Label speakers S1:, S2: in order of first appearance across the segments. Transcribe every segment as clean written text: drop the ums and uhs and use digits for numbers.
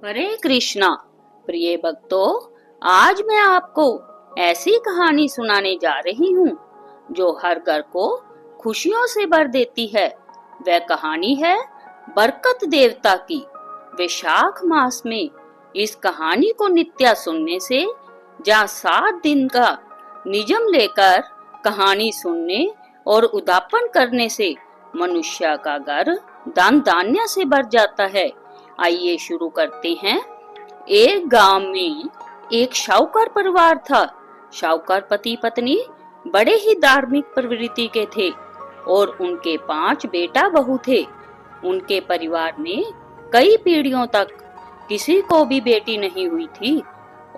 S1: हरे कृष्णा। प्रिय भक्तों, आज मैं आपको ऐसी कहानी सुनाने जा रही हूँ जो हर घर को खुशियों से भर देती है। वह कहानी है बरकत देवता की। वैशाख मास में इस कहानी को नित्य सुनने से, जहाँ 7 दिन का नियम लेकर कहानी सुनने और उद्यापन करने से मनुष्य का घर धन धान्य से भर जाता है। आइए शुरू करते हैं। एक गांव में एक शाहूकार परिवार था। शाहूकार पति पत्नी बड़े ही धार्मिक प्रवृत्ति के थे और उनके 5 बेटा बहू थे। उनके परिवार में कई पीढ़ियों तक किसी को भी बेटी नहीं हुई थी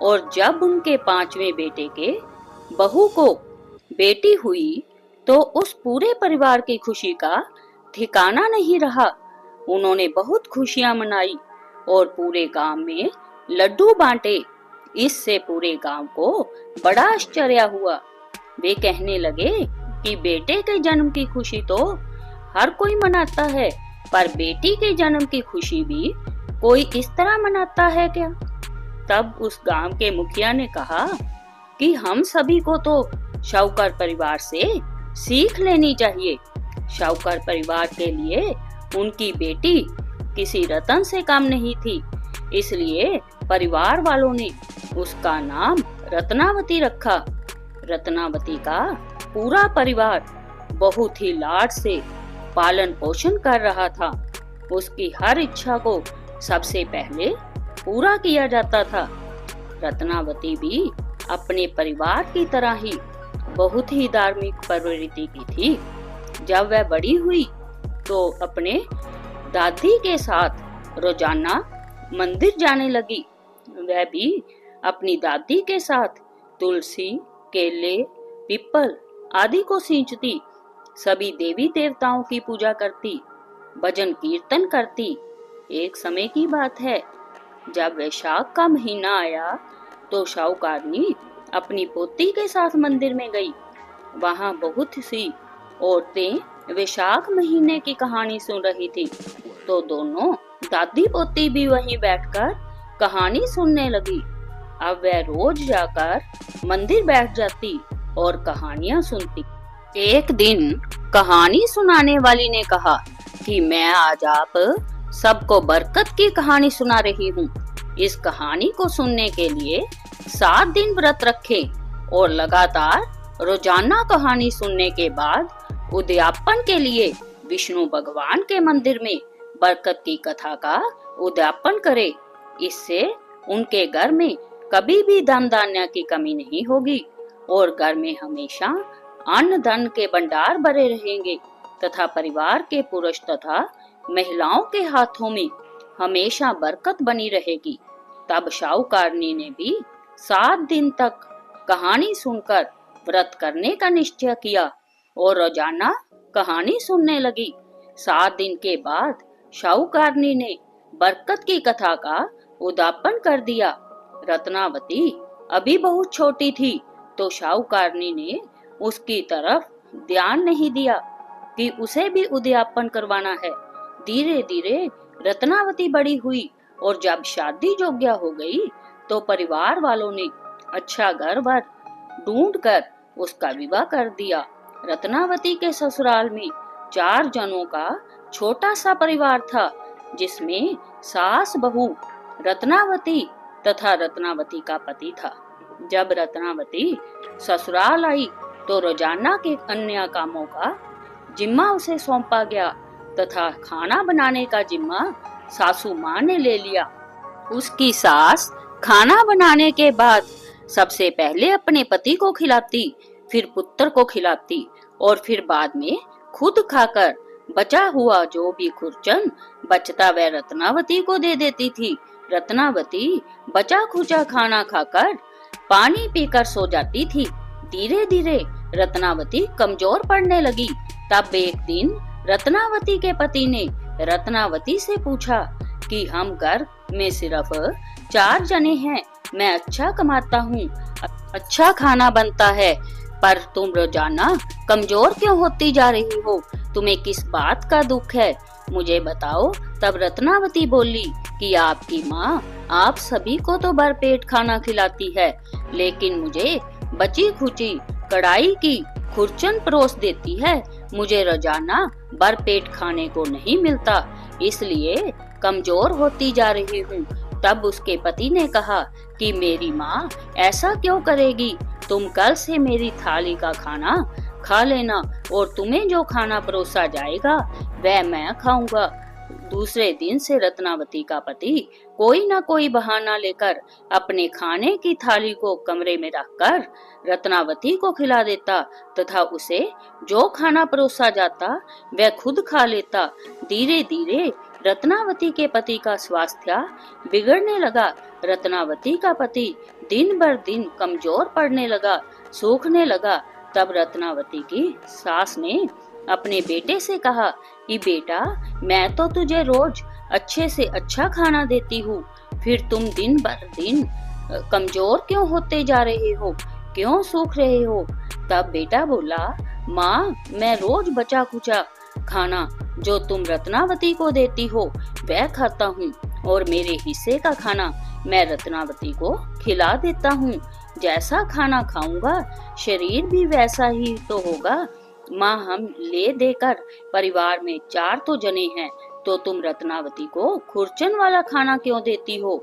S1: और जब उनके 5वें बेटे के बहू को बेटी हुई तो उस पूरे परिवार की खुशी का ठिकाना नहीं रहा। उन्होंने बहुत खुशियां मनाई और पूरे गांव में लड्डू बांटे। इससे पूरे गांव को बड़ा आश्चर्य हुआ। वे कहने लगे कि बेटे के जन्म की खुशी तो हर कोई मनाता है, पर बेटी के जन्म की खुशी भी कोई इस तरह मनाता है क्या? तब उस गांव के मुखिया ने कहा कि हम सभी को तो शाहूकार परिवार से सीख लेनी चाहिए। शाहूकार परिवार के लिए उनकी बेटी किसी रतन से कम नहीं थी, इसलिए परिवार वालों ने उसका नाम रत्नावती रखा। रत्नावती का पूरा परिवार बहुत ही लाड से पालन पोषण कर रहा था। उसकी हर इच्छा को सबसे पहले पूरा किया जाता था। रत्नावती भी अपने परिवार की तरह ही बहुत ही धार्मिक प्रवृत्ति की थी। जब वह बड़ी हुई तो अपने दादी के साथ रोजाना मंदिर जाने लगी। वह भी अपनी दादी के साथ तुलसी, केले, पीपल आदि को सींचती, सभी देवी देवताओं की पूजा करती, भजन कीर्तन करती। एक समय की बात है, जब वैशाख का महीना आया तो शाहूकारनी अपनी पोती के साथ मंदिर में गई। वहाँ बहुत सी औरतें वैशाख महीने की कहानी सुन रही थी, तो दोनों दादी पोती भी वहीं बैठकर कहानी सुनने लगी। अब वह रोज जाकर मंदिर बैठ जाती और कहानियां सुनती। एक दिन कहानी सुनाने वाली ने कहा कि मैं आज आप सबको बरकत की कहानी सुना रही हूँ। इस कहानी को सुनने के लिए 7 दिन व्रत रखें और लगातार रोजाना कहानी सुनने के बाद उद्यापन के लिए विष्णु भगवान के मंदिर में बरकत की कथा का उद्यापन करें। इससे उनके घर में कभी भी धन धान्य की कमी नहीं होगी और घर में हमेशा अन्न धन के भंडार भरे रहेंगे तथा परिवार के पुरुष तथा महिलाओं के हाथों में हमेशा बरकत बनी रहेगी। तब शाहूकारनी ने भी 7 दिन तक कहानी सुनकर व्रत करने का निश्चय किया और रोजाना कहानी सुनने लगी। 7 दिन के बाद शाहूकारनी ने बरकत की कथा का उद्यापन कर दिया। रत्नावती अभी बहुत छोटी थी, तो शाहूकारनी ने उसकी तरफ ध्यान नहीं दिया कि उसे भी उद्यापन करवाना है। धीरे धीरे रत्नावती बड़ी हुई और जब शादी योग्य हो गई तो परिवार वालों ने अच्छा घर बार ढूंढकर उसका विवाह कर दिया। रत्नावती के ससुराल में 4 जनों का छोटा सा परिवार था, जिसमें सास, बहू, रत्नावती तथा रत्नावती का पति था। जब रत्नावती ससुराल आई तो रोजाना के अन्य कामों का जिम्मा उसे सौंपा गया तथा खाना बनाने का जिम्मा सासू माँ ने ले लिया। उसकी सास खाना बनाने के बाद सबसे पहले अपने पति को खिलाती, फिर पुत्र को खिलाती और फिर बाद में खुद खाकर बचा हुआ जो भी खुरचन बचता वह रत्नावती को दे देती थी। रत्नावती बचा खुचा खाना खाकर पानी पीकर सो जाती थी। धीरे धीरे रत्नावती कमजोर पड़ने लगी। तब एक दिन रत्नावती के पति ने रत्नावती से पूछा कि हम घर में सिर्फ 4 जने हैं, मैं अच्छा कमाता हूँ, अच्छा खाना बनता है, पर तुम रोजाना कमजोर क्यों होती जा रही हो? तुम्हें किस बात का दुख है? मुझे बताओ। तब रत्नावती बोली कि आपकी माँ आप सभी को तो भरपेट खाना खिलाती है, लेकिन मुझे बची खुची कढ़ाई की खुरचन परोस देती है। मुझे रोजाना भरपेट खाने को नहीं मिलता, इसलिए कमजोर होती जा रही हूँ। तब उसके पति ने कहा कि मेरी माँ ऐसा क्यों करेगी, तुम कल से मेरी थाली का खाना खा लेना और तुम्हें जो खाना परोसा जाएगा वह मैं खाऊंगा। दूसरे दिन से रत्नावती का पति कोई न कोई बहाना लेकर अपने खाने की थाली को कमरे में रखकर रत्नावती को खिला देता तथा उसे जो खाना परोसा जाता वह खुद खा लेता। धीरे धीरे रत्नावती के पति का स्वास्थ्य बिगड़ने लगा। रत्नावती का पति दिन भर दिन कमजोर पड़ने लगा, सूखने लगा। तब रत्नावती की सास ने अपने बेटे से कहा कि बेटा, मैं तो तुझे रोज अच्छे से अच्छा खाना देती हूँ, फिर तुम दिन भर दिन कमजोर क्यों होते जा रहे हो, क्यों सूख रहे हो? तब बेटा बोला, माँ, मैं रोज बचा कुचा खाना जो तुम रत्नावती को देती हो वह खाता हूँ और मेरे हिस्से का खाना मैं रत्नावती को खिला देता हूँ। जैसा खाना खाऊंगा शरीर भी वैसा ही तो होगा। माँ, हम ले देकर परिवार में 4 तो जने हैं, तो तुम रत्नावती को खुरचन वाला खाना क्यों देती हो?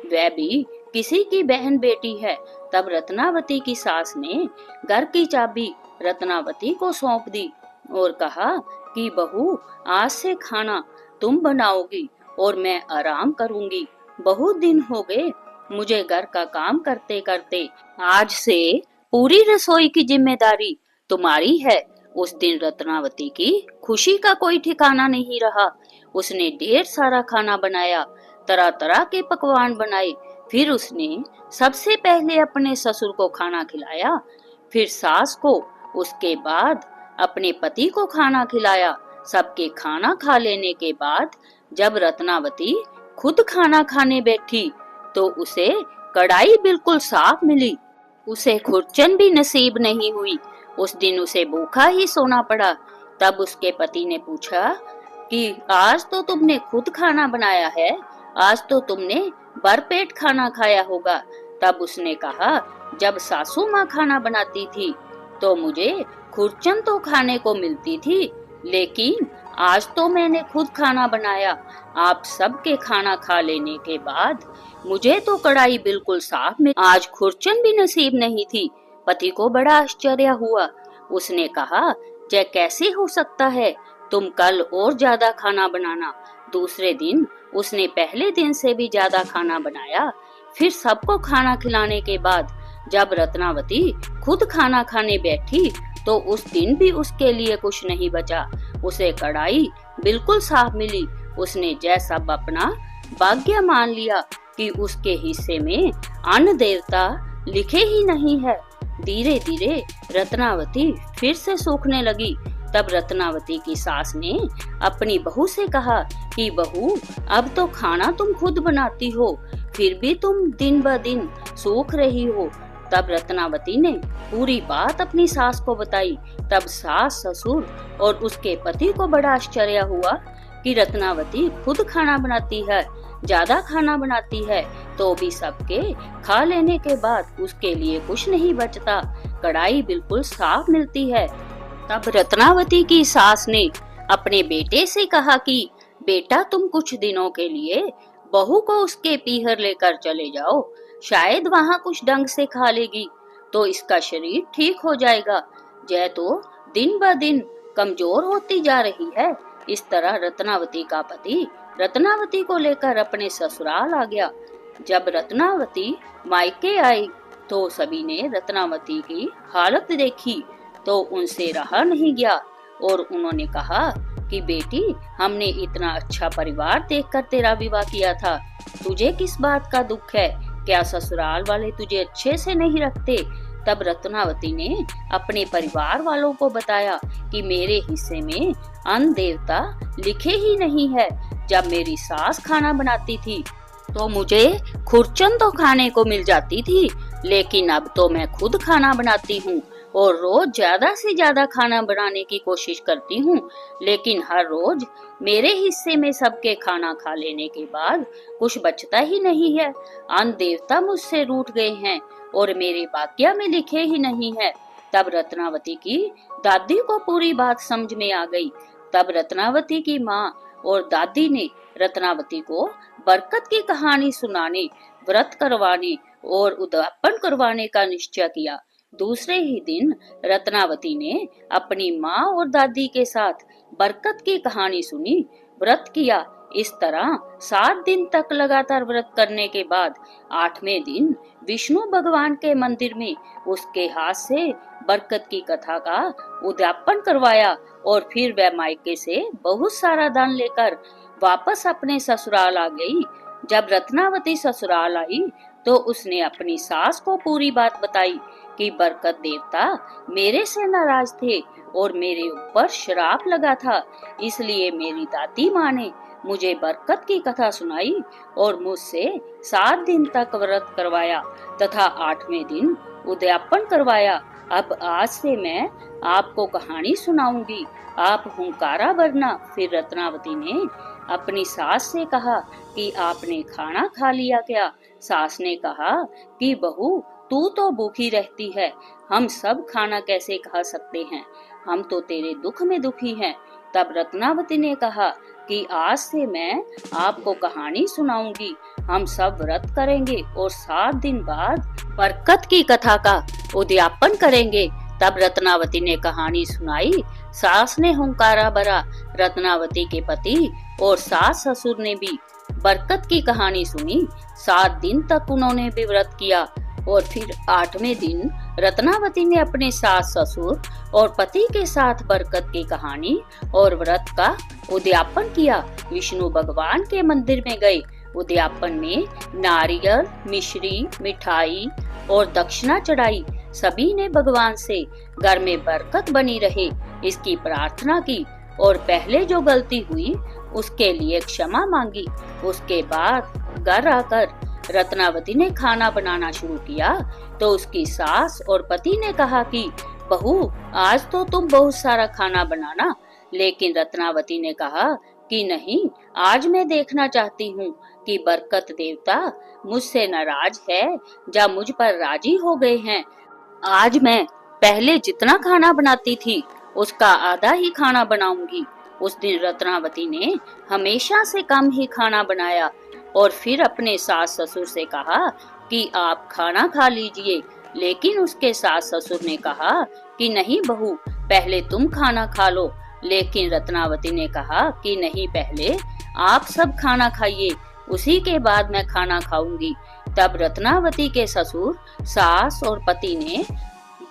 S1: वह भी किसी की बहन बेटी है। तब रत्नावती की सास ने घर की चाबी रत्नावती को सौंप दी और कहा कि बहू, आज से खाना तुम बनाओगी और मैं आराम करूंगी। बहुत दिन हो गए मुझे घर का काम करते करते, आज से पूरी रसोई की जिम्मेदारी तुम्हारी है। उस दिन रत्नावती की खुशी का कोई ठिकाना नहीं रहा। उसने ढेर सारा खाना बनाया, तरह तरह के पकवान बनाए। फिर उसने सबसे पहले अपने ससुर को खाना खिलाया, फिर सास को, उसके बाद अपने पति को खाना खिलाया। सबके खाना खा लेने के बाद जब रत्नावती खुद खाना खाने बैठी तो उसे कढ़ाई बिल्कुल साफ मिली। उसे खुरचन भी नसीब नहीं हुई। उस दिन उसे भूखा ही सोना पड़ा। तब उसके पति ने पूछा कि आज तो तुमने खुद खाना बनाया है, आज तो तुमने भरपेट खाना खाया होगा। तब उसने कहा, जब सासू माँ खाना बनाती थी तो मुझे खुरचन तो खाने को मिलती थी, लेकिन आज तो मैंने खुद खाना बनाया। आप सबके खाना खा लेने के बाद मुझे तो कढ़ाई बिल्कुल साफ मिली, आज खुरचन भी नसीब नहीं थी। पति को बड़ा आश्चर्य हुआ। उसने कहा, यह कैसे हो सकता है, तुम कल और ज्यादा खाना बनाना। दूसरे दिन उसने पहले दिन से भी ज्यादा खाना बनाया। फिर सबको खाना खिलाने के बाद जब रत्नावती खुद खाना खाने बैठी तो उस दिन भी उसके लिए कुछ नहीं बचा। उसे कढ़ाई बिल्कुल साफ मिली। उसने जैसा अपना भाग्य मान लिया कि उसके हिस्से में अन्न देवता लिखे ही नहीं है। धीरे धीरे रत्नावती फिर से सूखने लगी। तब रत्नावती की सास ने अपनी बहू से कहा कि बहू, अब तो खाना तुम खुद बनाती हो, फिर भी तुम दिन ब दिन सूख रही हो। तब रत्नावती ने पूरी बात अपनी सास को बताई। तब सास, ससुर और उसके पति को बड़ा आश्चर्य हुआ कि रत्नावती खुद खाना बनाती है, ज्यादा खाना बनाती है, तो भी सबके खा लेने के बाद उसके लिए कुछ नहीं बचता, कढ़ाई बिल्कुल साफ मिलती है। तब रत्नावती की सास ने अपने बेटे से कहा कि बेटा, तुम कुछ दिनों के लिए बहू को उसके पीहर लेकर चले जाओ, शायद वहाँ कुछ ढंग से खा लेगी तो इसका शरीर ठीक हो जाएगा। जय तो दिन ब दिन कमजोर होती जा रही है। इस तरह रत्नावती का पति रत्नावती को लेकर अपने ससुराल आ गया। जब रत्नावती मायके आई तो सभी ने रत्नावती की हालत देखी तो उनसे रहा नहीं गया और उन्होंने कहा कि बेटी, हमने इतना अच्छा परिवार देखकर तेरा विवाह किया था, तुझे किस बात का दुख है? क्या ससुराल वाले तुझे अच्छे से नहीं रखते? तब रत्नावती ने अपने परिवार वालों को बताया कि मेरे हिस्से में अन्न देवता लिखे ही नहीं है। जब मेरी सास खाना बनाती थी तो मुझे खुरचन तो खाने को मिल जाती थी, लेकिन अब तो मैं खुद खाना बनाती हूँ और रोज ज्यादा से ज्यादा खाना बनाने की कोशिश करती हूँ, लेकिन हर रोज मेरे हिस्से में सबके खाना खा लेने के बाद कुछ बचता ही नहीं है। अन्न देवता मुझसे रूठ गए हैं और मेरे भाग्य में लिखे ही नहीं है। तब रत्नावती की दादी को पूरी बात समझ में आ गई। तब रत्नावती की माँ और दादी ने रत्नावती को बरकत की कहानी सुनाने, व्रत करवाने और उद्यापन करवाने का निश्चय किया। दूसरे ही दिन रत्नावती ने अपनी माँ और दादी के साथ बरकत की कहानी सुनी, व्रत किया। इस तरह 7 दिन तक लगातार व्रत करने के बाद 8वें दिन विष्णु भगवान के मंदिर में उसके हाथ से बरकत की कथा का उद्यापन करवाया और फिर वह मायके से बहुत सारा दान लेकर वापस अपने ससुराल आ गई। जब रत्नावती ससुराल आई तो उसने अपनी सास को पूरी बात बताई कि बरकत देवता मेरे से नाराज थे और मेरे ऊपर श्राप लगा था, इसलिए मेरी दादी माँ ने मुझे बरकत की कथा सुनाई और मुझसे 7 दिन तक व्रत करवाया तथा 8वें दिन उद्यापन करवाया। अब आज से मैं आपको कहानी सुनाऊंगी, आप हुंकारा भरना। फिर रत्नावती ने अपनी सास से कहा कि आपने खाना खा लिया क्या? सास ने कहा कि बहू, तू तो भूखी रहती है, हम सब खाना कैसे खा सकते हैं, हम तो तेरे दुख में दुखी हैं। तब रत्नावती ने कहा कि आज से मैं आपको कहानी सुनाऊंगी, हम सब व्रत करेंगे और 7 दिन बाद बरकत की कथा का उद्यापन करेंगे। तब रत्नावती ने कहानी सुनाई। सास ने हुंकारा भरा। रत्नावती के पति और सास ससुर ने भी बरकत की कहानी सुनी। 7 दिन तक उन्होंने भी व्रत किया और फिर 8वें दिन रत्नावती ने अपने सास ससुर और पति के साथ बरकत की कहानी और व्रत का उद्यापन किया। विष्णु भगवान के मंदिर में गए। उद्यापन में नारियल, मिश्री, मिठाई और दक्षिणा चढ़ाई। सभी ने भगवान से घर में बरकत बनी रहे इसकी प्रार्थना की और पहले जो गलती हुई उसके लिए क्षमा मांगी। उसके बाद घर आकर रत्नावती ने खाना बनाना शुरू किया तो उसकी सास और पति ने कहा कि बहू, आज तो तुम बहुत सारा खाना बनाना। लेकिन रत्नावती ने कहा कि नहीं, आज मैं देखना चाहती हूँ कि बरकत देवता मुझसे नाराज है या मुझ पर राजी हो गए हैं। आज मैं पहले जितना खाना बनाती थी उसका आधा ही खाना बनाऊंगी। उस दिन रत्नावती ने हमेशा से कम ही खाना बनाया और फिर अपने सास ससुर से कहा कि आप खाना खा लीजिए। लेकिन उसके सास ससुर ने कहा कि नहीं बहू, पहले तुम खाना खा लो। लेकिन रत्नावती ने कहा कि नहीं, पहले आप सब खाना खाइए, उसी के बाद मैं खाना खाऊंगी। तब रत्नावती के ससुर, सास और पति ने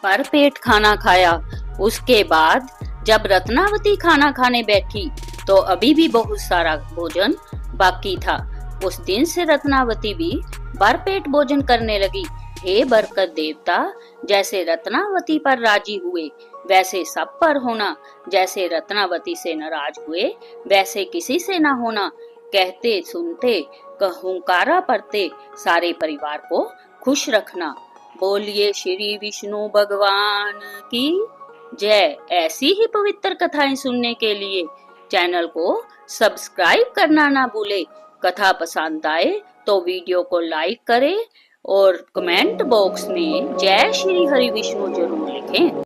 S1: भरपेट खाना खाया। उसके बाद जब रत्नावती खाना खाने बैठी तो अभी भी बहुत सारा भोजन बाकी था। उस दिन से रत्नावती भी भरपेट भोजन करने लगी। हे बरकत देवता, जैसे रत्नावती पर राजी हुए वैसे सब पर होना, जैसे रत्नावती से नाराज हुए वैसे किसी से ना होना। कहते सुनते हुंकारा पड़ते सारे परिवार को खुश रखना। बोलिए श्री विष्णु भगवान की जय। ऐसी ही पवित्र कथाएं सुनने के लिए चैनल को सब्सक्राइब करना ना भूले। कथा पसंद आए तो वीडियो को लाइक करें और कमेंट बॉक्स में जय श्री हरि विष्णु जरूर लिखें।